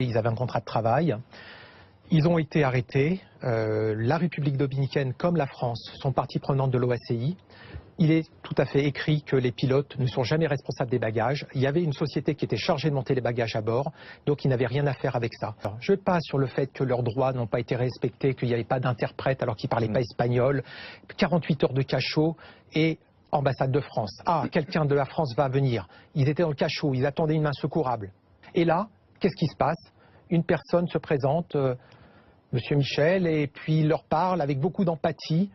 Ils avaient un contrat de travail. Ils ont été arrêtés. La République dominicaine, comme la France, sont partie prenante de l'OACI. Il est tout à fait écrit que les pilotes ne sont jamais responsables des bagages. Il y avait une société qui était chargée de monter les bagages à bord, donc ils n'avaient rien à faire avec ça. Alors, je passe sur le fait que leurs droits n'ont pas été respectés, qu'il n'y avait pas d'interprète alors qu'ils ne parlaient pas espagnol, 48 heures de cachot et ambassade de France. Ah, quelqu'un de la France va venir. Ils étaient dans le cachot, ils attendaient une main secourable. Et là, qu'est-ce qui se passe? Une personne se présente, Monsieur Michel, et puis il leur parle avec beaucoup d'empathie.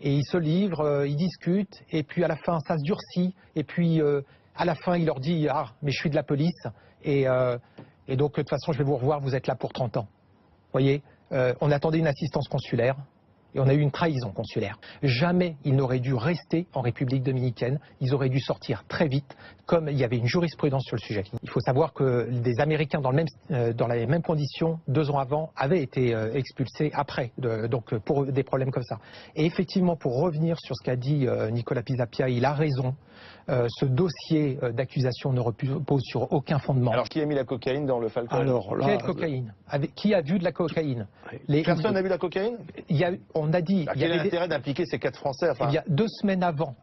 Et ils se livrent, ils discutent, et puis à la fin ça se durcit, et puis à la fin il leur dit « Ah, mais je suis de la police, et donc de toute façon je vais vous revoir, vous êtes là pour 30 ans. » Vous voyez, on attendait une assistance consulaire, et on a eu une trahison consulaire. Jamais ils n'auraient dû rester en République dominicaine, ils auraient dû sortir très vite, comme il y avait une jurisprudence sur le sujet. Il faut savoir que des Américains dans les mêmes conditions, 2 ans avant, avaient été expulsés après, donc pour des problèmes comme ça. Et effectivement, pour revenir sur ce qu'a dit Nicolas Pisapia, il a raison. Ce dossier d'accusation ne repose sur aucun fondement. Alors, qui a mis la cocaïne dans le Falcon? Alors, quelle cocaïne? Qui a vu de la cocaïne? Personne n'a vu la cocaïne? On a dit... Quel est l'intérêt d'impliquer ces 4 Français? Il y a 2 semaines avant,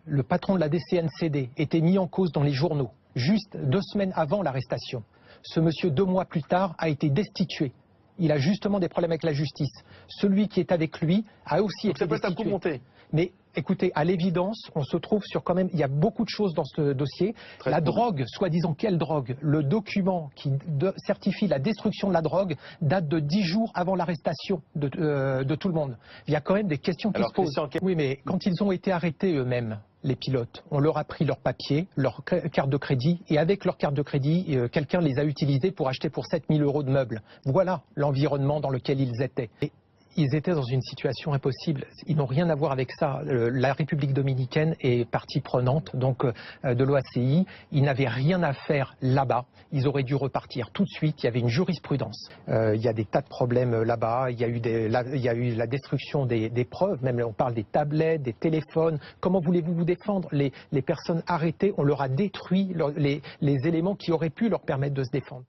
le patron de la DCNCD était mis en cause dans les journaux. Juste 2 semaines avant l'arrestation. Ce monsieur, 2 mois plus tard, a été destitué. Il a justement des problèmes avec la justice. Celui qui est avec lui a aussi été destitué. Donc ça peut être un coup monté. Mais écoutez, à l'évidence, on se trouve sur quand même, il y a beaucoup de choses dans ce dossier. La drogue, soi-disant quelle drogue? Le document qui certifie la destruction de la drogue date de 10 jours avant l'arrestation de tout le monde. Il y a quand même des questions qui se posent. Oui, mais quand ils ont été arrêtés eux-mêmes, les pilotes, on leur a pris leurs papiers, leur carte de crédit, et avec leur carte de crédit, quelqu'un les a utilisés pour acheter pour 7 000 € de meubles. Voilà l'environnement dans lequel ils étaient. Et ils étaient dans une situation impossible. Ils n'ont rien à voir avec ça. La République dominicaine est partie prenante donc de l'OACI. Ils n'avaient rien à faire là-bas. Ils auraient dû repartir tout de suite. Il y avait une jurisprudence. Il y a des tas de problèmes là-bas. Il y a eu la destruction des preuves. Même on parle des tablettes, des téléphones. Comment voulez-vous vous défendre? Les personnes arrêtées, on leur a détruit les éléments qui auraient pu leur permettre de se défendre.